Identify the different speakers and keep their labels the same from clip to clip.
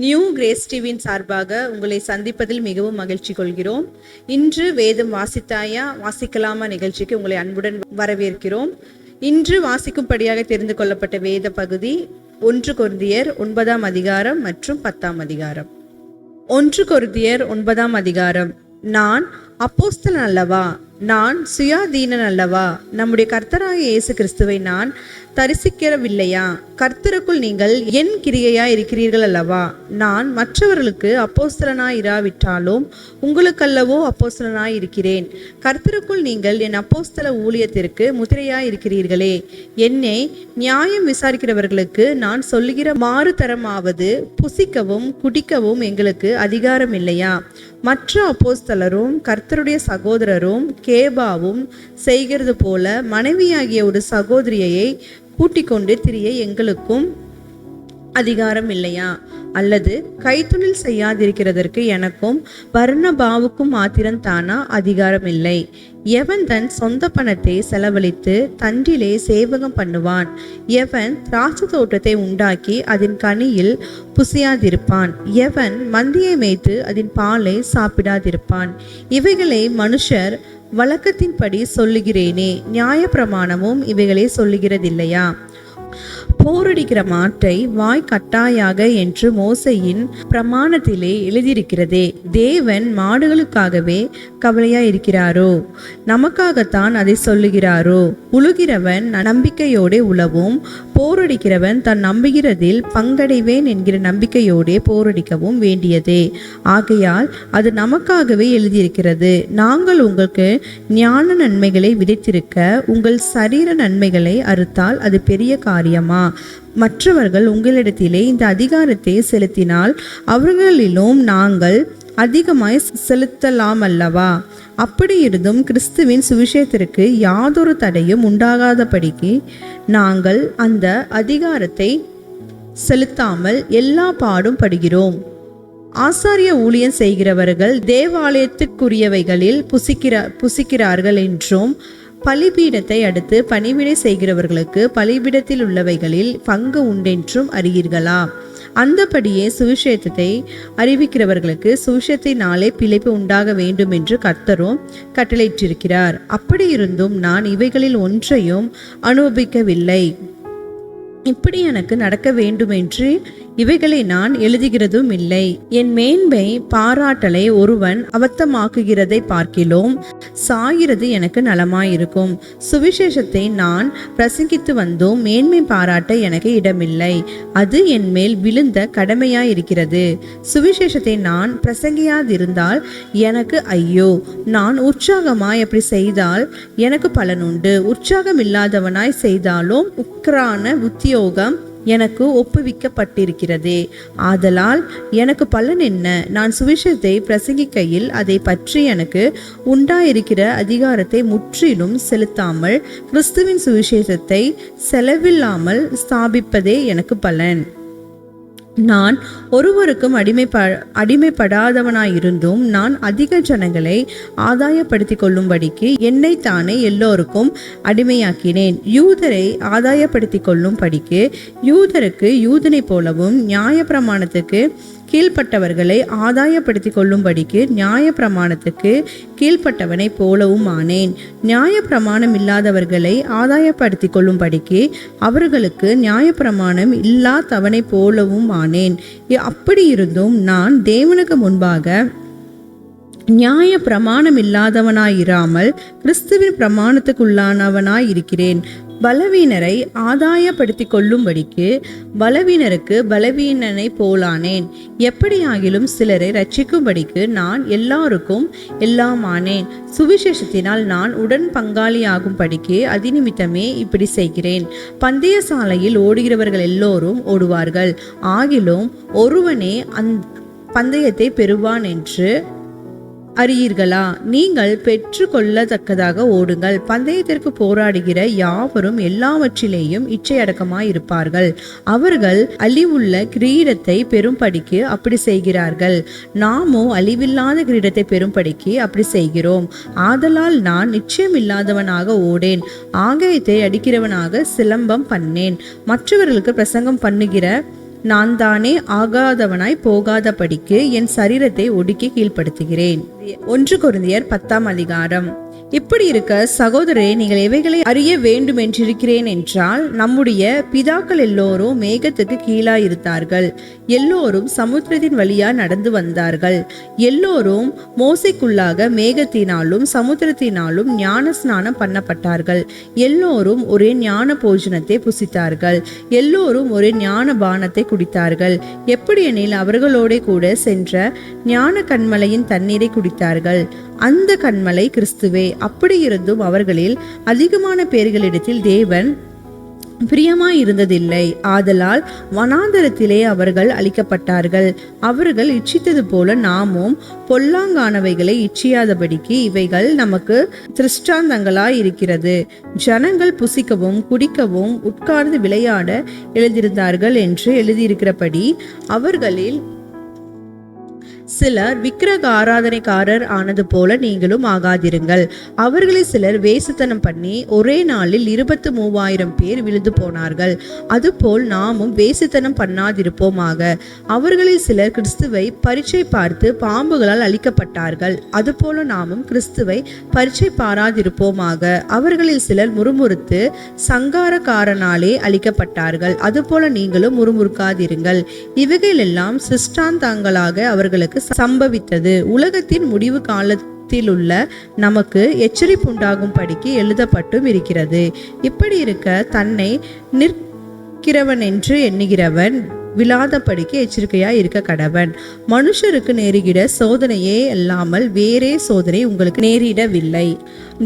Speaker 1: New grace டிவியின் சார்பாக உங்களை சந்திப்பதில் மிகவும் மகிழ்ச்சி கொள்கிறோம். இன்று வேதம் வாசித்தாயா வாசிக்கலாமா நிகழ்ச்சிக்கு உங்களை அன்புடன் வரவேற்கிறோம். இன்று வாசிக்கும்படியாக தெரிந்து கொள்ளப்பட்ட வேத பகுதி 1 கொரிந்தியர் 9ஆம் அதிகாரம் மற்றும் 10ஆம் அதிகாரம். 1 கொரிந்தியர் 9ஆம் அதிகாரம். நான் அப்போஸ்தலன் அல்லவா? நான் சுயாதீனன் அல்லவா? நம்முடைய கர்த்தராகிய இயேசு கிறிஸ்துவை நான் தரிசிக்கவில்லையா? கர்த்தருக்குள் நீங்கள் என் கிரியையாய் இருக்கிறீர்கள் அல்லவா? நான் மற்றவர்களுக்கு அப்போஸ்தலனாய் இராவிட்டாலும் உங்களுக்கல்லவோ அப்போஸ்தலனாய் இருக்கிறேன். கர்த்தருக்குள் நீங்கள் என் அப்போஸ்தல ஊழியத்திற்கு முத்திரையாய் இருக்கிறீர்களே. என்னை நியாயம் விசாரிக்கிறவர்களுக்கு நான் சொல்லுகிற மாறுதரமாவது புசிக்கவும் குடிக்கவும் எங்களுக்கு அதிகாரம் இல்லையா? மற்ற அப்போஸ்தலரும் கர்த்தருடைய சகோதரரும் கேபாவும் செய்கிறது போல மனைவியாகிய ஒரு சகோதரியை கூட்டிக் கொண்டு திரிய எங்களுக்கும் அதிகாரம் இல்லையா? அல்லது கைத்தொழில் செய்யாதிருக்கிறதற்கு எனக்கும் பர்னபாவுக்கும் மாத்திரம் தானா அதிகாரம் இல்லை? எவன் தன் சொந்த பணத்தை செலவழித்து தண்டிலே சேவகம் பண்ணுவான்? எவன் திராட்சை தோட்டத்தை உண்டாக்கி அதன் கனியில் புசியாதிருப்பான்? எவன் மந்தியை மேய்த்து அதன் பாலை சாப்பிடாதிருப்பான்? இவைகளை மனுஷர் வழக்கத்தின்படி சொல்லுகிறேனே, நியாயப்பிரமாணமும் இவைகளை சொல்லுகிறதில்லையா? போரடிக்கிற மாட்டை வாய் கட்டாயாக என்று மோசையின் பிரமாணத்திலே எழுதியிருக்கிறதே. தேவன் மாடுகளுக்காகவே கவலையாயிருக்கிறாரோ? நமக்காகத்தான் அதை சொல்லுகிறாரோ? உழுகிறவன் நம்பிக்கையோடே உழவும் போரடிக்கிறவன் தன் நம்புகிறதில் பங்கடைவேன் என்கிற நம்பிக்கையோடே போரடிக்கவும் வேண்டியதே. ஆகையால் அது நமக்காகவே எழுதியிருக்கிறது. நாங்கள் உங்களுக்கு ஞான நன்மைகளை விதைத்திருக்க உங்கள் சரீர நன்மைகளை அறுத்தால் அது பெரிய காரியமா? மற்றவர்கள் உங்களிடத்திலே இந்த அதிகாரத்தை செலுத்தினால் அவர்களிலும் நாங்கள் அதிகமாய் செலுத்தலாமல்லவா? அப்படி இருந்தும் கிறிஸ்துவின் சுவிசேஷத்திற்கு யாதொரு தடையும் உண்டாகாதபடிக்கு நாங்கள் அந்த அதிகாரத்தை செலுத்தாமல் எல்லா பாடும் படுகிறோம். ஆசாரிய ஊழியம் செய்கிறவர்கள் தேவாலயத்துக்குரியவைகளில் புசிக்கிறார்கள் என்றும், பலிபீடத்தை அடுத்து பணிவிடை செய்கிறவர்களுக்கு பலிபீடத்தில் உள்ளவைகளில் பங்கு உண்டென்றும் அறியீர்களா? அந்தபடியே சுவிசேஷத்தை அறிவிக்கிறவர்களுக்கு சுவிசேஷத்தினாலே பிழைப்பு உண்டாக வேண்டும் என்று கர்த்தரும் கட்டளையிட்டிருக்கிறார். அப்படி இருந்தும் நான் இவைகளில் ஒன்றையும் அனுபவிக்கவில்லை. இப்படி எனக்கு நடக்க வேண்டுமென்று இவைகளை நான் எழுதுகிறதும் இல்லை. என் மேன்மை பாராட்டலை ஒருவன் அவத்தமாக்குகிறதை பார்க்கிலும் சாகிறது எனக்கு நலமாயிருக்கும். சுவிசேஷத்தை நான் பிரசங்கித்து வந்தும் மேன்மை பாராட்ட எனக்கு இடமில்லை. அது என் மேல் விழுந்த கடமையாயிருக்கிறது. சுவிசேஷத்தை நான் பிரசங்கியாதிருந்தால் எனக்கு ஐயோ! நான் உற்சாகமாய் அப்படி செய்தால் எனக்கு பலனுண்டு. உற்சாகம் இல்லாதவனாய் செய்தாலும் உக்கிரான உத்தியோகம் எனக்கு ஒப்புவிக்கப்பட்டிருக்கிறதே. ஆதலால் எனக்கு பலன் என்ன? நான் சுவிசேஷத்தை பிரசங்கிக்கையில் அதை பற்றி எனக்கு உண்டாயிருக்கிற அதிகாரத்தை முற்றிலும் செலுத்தாமல் கிறிஸ்துவின் சுவிசேஷத்தை செலவில்லாமல் ஸ்தாபிப்பதே எனக்கு பலன். நான் ஒருவருக்கும் அடிமைப்படாதவனாயிருந்தும் நான் அதிக ஜனங்களை ஆதாயப்படுத்தி கொள்ளும்படிக்கு என்னை தானே எல்லோருக்கும் அடிமையாக்கினேன். யூதரை ஆதாயப்படுத்தி கொள்ளும்படிக்கு யூதருக்கு யூதனை போலவும் நியாயப்பிரமாணத்துக்கு கீழ்ப்பட்டவர்களை ஆதாயப்படுத்தி கொள்ளும்படிக்கு நியாயப்பிரமாணத்துக்கு கீழ்ப்பட்டவனை போலவும் ஆனேன். நியாயப்பிரமாணம் இல்லாதவர்களை ஆதாயப்படுத்தி கொள்ளும்படிக்கு அவர்களுக்கு நியாயப்பிரமாணம் இல்லாதவனை போலவும் ஆனேன். அப்படி இருந்தும் நான் தேவனுக்கு முன்பாக நியாய பிரமாணம் இல்லாதவனாயிராமல் கிறிஸ்துவின் பிரமாணத்துக்குள்ளானவனாயிருக்கிறேன். பலவீனரை ஆதாயப்படுத்தி கொள்ளும்படிக்கு பலவீனருக்கு பலவீனனை போலானேன். எப்படியாகிலும் சிலரை ரட்சிக்கும்படிக்கு நான் எல்லாருக்கும் எல்லாமானேன். சுவிசேஷத்தினால் நான் உடன் பங்காளியாகும்படிக்கு அதிநிமித்தமே இப்படி செய்கிறேன். பந்தய சாலையில் ஓடுகிறவர்கள் எல்லோரும் ஓடுவார்கள், ஆகிலும் ஒருவனே பந்தயத்தை பெறுவான் என்று அறியீர்களா? நீங்கள் பெற்று கொள்ளத்தக்கதாக ஓடுங்கள். பந்தயத்திற்கு போராடுகிற யாவரும் எல்லாவற்றிலேயும் இச்சையடக்கமாயிருப்பார்கள். அவர்கள் அழிவுள்ள கிரீடத்தை பெறும்படிக்கு அப்படி செய்கிறார்கள். நாமோ அழிவில்லாத கிரீடத்தை பெறும்படிக்கு அப்படி செய்கிறோம். ஆதலால் நான் நிச்சயமில்லாதவனாக ஓடேன், ஆகாயத்தை அடிக்கிறவனாக சிலம்பம் பண்ணேன். மற்றவர்களுக்கு பிரசங்கம் பண்ணுகிற நான் தானே ஆகாதவனாய் போகாதபடிக்கு என் சரீரத்தை ஒடுக்கி கீழ்ப்படுத்துகிறேன். 1 கொரிந்தியர் 10ஆம் அதிகாரம். இப்படி இருக்க சகோதரரே, நீங்கள் எவைகளை அறிய வேண்டும் என்றிருக்கிறேன் என்றால், நம்முடைய பிதாக்கள் எல்லோரும் மேகத்துக்கு கீழாய் இருந்தார்கள், எல்லோரும் சமுத்திரத்தின் வழியா நடந்து வந்தார்கள், எல்லோரும் மோசைக்குள்ளாக மேகத்தினாலும் சமுத்திரத்தினாலும் ஞான ஸ்நானம் பண்ணப்பட்டார்கள், எல்லோரும் ஒரே ஞான போஜனத்தை புசித்தார்கள், எல்லோரும் ஒரே ஞான பானத்தை குடித்தார்கள். எப்படியெனில் அவர்களோட கூட சென்ற ஞான கண்மலையின் தண்ணீரை குடித்தார்கள். அந்த கண்மலை கிறிஸ்துவே. அப்படி இருந்தும் அவர்களில் அதிகமான பேர்களிடத்தில் தேவன் பிரியமாயிருந்ததில்லை. ஆதலால் வனாந்தரத்திலே அவர்கள் அழிக்கப்பட்டார்கள். அவர்கள் இச்சித்தது போல நாமும் பொல்லாங்கானவைகளை இச்சியாதபடிக்கு இவைகள் நமக்கு திருஷ்டாந்தங்களாய் இருக்கிறது. ஜனங்கள் புசிக்கவும் குடிக்கவும் உட்கார்ந்து விளையாட எழுதியிருந்தார்கள் என்று எழுதியிருக்கிறபடி அவர்களில் சிலர் விக்கிரக ஆராதனைக்காரர் ஆனது போல நீங்களும் ஆகாதிருங்கள். அவர்களில் சிலர் வேசித்தனம் பண்ணி ஒரே நாளில் 23,000 பேர் விழுந்து போனார்கள். அதுபோல் நாமும் வேசித்தனம் பண்ணாதிருப்போமாக. அவர்களில் சிலர் கிறிஸ்துவை பரீட்சை பார்த்து பாம்புகளால் அழிக்கப்பட்டார்கள். அதுபோல நாமும் கிறிஸ்துவை பரீட்சை பாராதிருப்போமாக. அவர்களில் சிலர் முறுமுறுத்து சங்காரக்காரனாலே அழிக்கப்பட்டார்கள். அதுபோல நீங்களும் முறுமுறுக்காதிருங்கள். இவைகளெல்லாம் சிஷ்டாந்தங்களாக அவர்களுக்கு சம்பவித்தது. உலகத்தின் முடிவு காலத்திலுள்ள நமக்கு எச்சரிப்புண்டாகும்படிக்கு எழுதப்பட்டும் இருக்கிறது. இப்படி இருக்க தன்னை நிற்கிறவன் என்று எண்ணுகிறவன் விழாதபடிக்கு எச்சரிக்கையாய் இருக்க கடவன். மனுஷருக்கு நேரிட சோதனையே அல்லாமல் வேறே சோதனை உங்களுக்கு நேரிடவில்லை.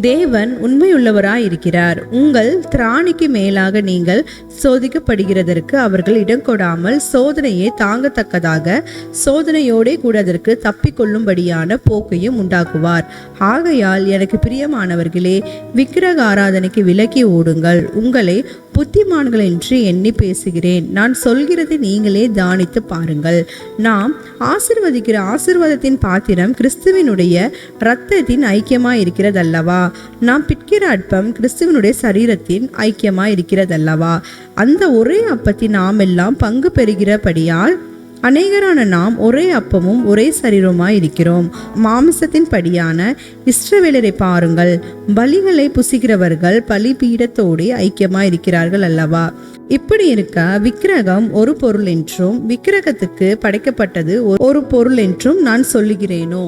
Speaker 1: தேவன் உண்மையுள்ளவராய் இருக்கிறார். உங்கள் திராணிக்கு மேலாக நீங்கள் சோதிக்கப்படுகிறதற்கு அவர்கள் இடம் கொடாமல் சோதனையை தாங்கத்தக்கதாக சோதனையோடே கூட அதற்கு தப்பிக்கொள்ளும்படியான போக்கையும் உண்டாக்குவார். ஆகையால் எனக்கு பிரியமானவர்களே, விக்கிரக ஆராதனைக்கு விலக்கி ஓடுங்கள். உங்களை புத்திமான்கள் என்று எண்ணி பேசுகிறேன். நான் சொல்கிறது நீங்களே தானித்து பாருங்கள். நாம் ஆசீர்வதிக்கிற ஆசீர்வாதத்தின் பாத்திரம் கிறிஸ்துவினுடைய இரத்தத்தின் ஐக்கியமாய் இருக்கிறதல்லவா? நாம் பிட்கிற அப்பம் கிறிஸ்துவனுடைய சரீரத்தின் ஐக்கியமாய் இருக்கிறதல்லவா? அந்த ஒரே அப்பத்தில் நாம் எல்லாம் பங்கு பெறுகிறபடியால் அநேகரான நாம் ஒரே அப்பமும் ஒரே சரீரமாய் இருக்கிறோம். மாமிசத்தின் படியான இஸ்ரவேலரை பாருங்கள். பலிகளை புசிக்கிறவர்கள் பலிபீடத்தோடு ஐக்கியமாய் இருக்கிறார்கள் அல்லவா? இப்படி இருக்க விக்கிரகம் ஒரு பொருள் என்றும் விக்கிரகத்துக்கு படைக்கப்பட்டது ஒரு பொருள் என்றும் நான் சொல்லுகிறேனோ?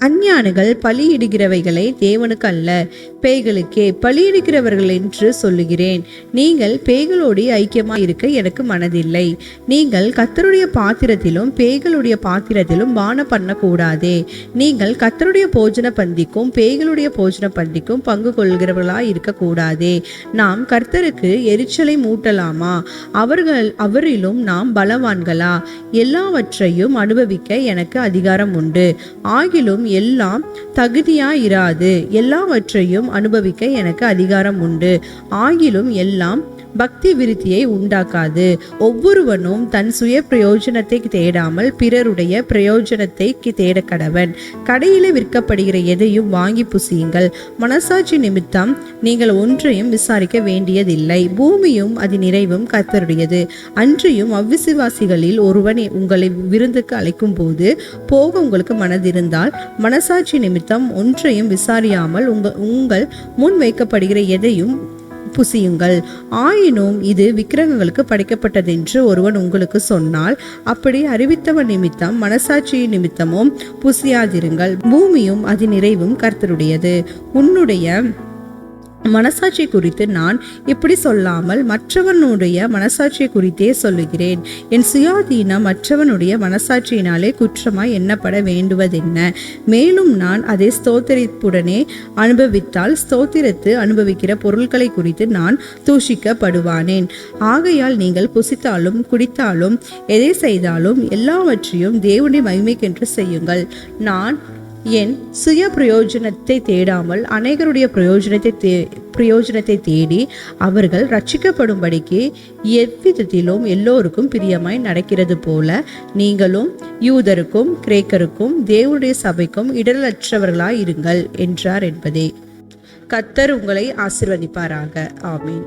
Speaker 1: அஞ்ஞானிகள் பலியிடுகிறவைகளை தேவனுக்கு அல்ல, பேய்களுக்கே பலியிடுகிறவர்கள் என்று சொல்லுகிறேன். நீங்கள் பேய்களோடு ஐக்கியமாய் இருக்க எனக்கு மனதில்லை. நீங்கள் கர்த்தருடைய பாத்திரத்திலும் பேய்களுடைய பாத்திரத்திலும் பானம் பண்ணக்கூடாதே. நீங்கள் கர்த்தருடைய போஜன பந்திக்கும் பேய்களுடைய போஜன பந்திக்கும் பங்கு கொள்கிறவர்களாய் இருக்கக்கூடாதே. நாம் கர்த்தருக்கு எரிச்சலை மூட்டலாமா? அவரிலும் நாம் பலவான்களா? எல்லாவற்றையும் அனுபவிக்க எனக்கு அதிகாரம் உண்டு. ஆகிலும் எல்லாம் தகுதியாயிராது. எல்லாவற்றையும் அனுபவிக்க எனக்கு அதிகாரம் உண்டு. ஆகிலும் எல்லாம் பக்தி விருத்தியை உண்டாக்காது. ஒவ்வொருவனும் தன் சுய பிரயோஜனத்தை தேடாமல் பிறருடைய பிரயோஜனத்தை தேட கடவன். கடையில விற்கப்படுகிற எதையும் வாங்கி புசியுங்கள். மனசாட்சி நிமித்தம் நீங்கள் ஒன்றையும் விசாரிக்க வேண்டியதில்லை. பூமியும் அதன் நிறைவும் கர்த்தருடையது. அன்றியும் அவ்விசுவாசிகளில் ஒருவன் உங்களை விருந்துக்கு அழைக்கும் போது போக உங்களுக்கு மனதிருந்தால் மனசாட்சி நிமித்தம் ஒன்றையும் விசாரியாமல் உங்கள் முன் வைக்கப்படுகிற எதையும் புசியுங்கள். ஆயினும் இது விக்கிரகங்களுக்கு படைக்கப்பட்டதென்று ஒருவன் உங்களுக்கு சொன்னால் அப்படி அறிவித்தவன் நிமித்தம் மனசாட்சியின் நிமித்தமும் புசியாதிருங்கள். பூமியும் அதன் நிறைவும் கர்த்தருடையது. உன்னுடைய மனசாட்சி குறித்து நான் இப்படி சொல்லாமல் மற்றவனுடைய மனசாட்சியை குறித்தே சொல்லுகிறேன். என் சுயாதீனம் மற்றவனுடைய மனசாட்சியினாலே குற்றமாய் எண்ணப்பட வேண்டுவதென்ன? மேலும் நான் அதை ஸ்தோத்திரிப்புடனே அனுபவித்தால் ஸ்தோத்திரத்து அனுபவிக்கிற பொருட்களை குறித்து நான் தூஷிக்கப்படுவானேன். ஆகையால் நீங்கள் புசித்தாலும் குடித்தாலும் எதை செய்தாலும் எல்லாவற்றையும் தேவனுடைய மகிமைக்கென்று செய்யுங்கள். நான் என் சுய பிரயோஜனத்தை தேடாமல் அநேகருடைய பிரயோஜனத்தை தேடி அவர்கள் ரட்சிக்கப்படும்படிக்கு எவ்விதத்திலும் எல்லோருக்கும் பிரியமாய் நடக்கிறது போல நீங்களும் யூதருக்கும் கிரேக்கருக்கும் தேவனுடைய சபைக்கும் இடரலற்றவர்களாய் இருங்கள் என்றார் என்பதே. கர்த்தர் உங்களை ஆசீர்வதிப்பாராக. ஆமீன்.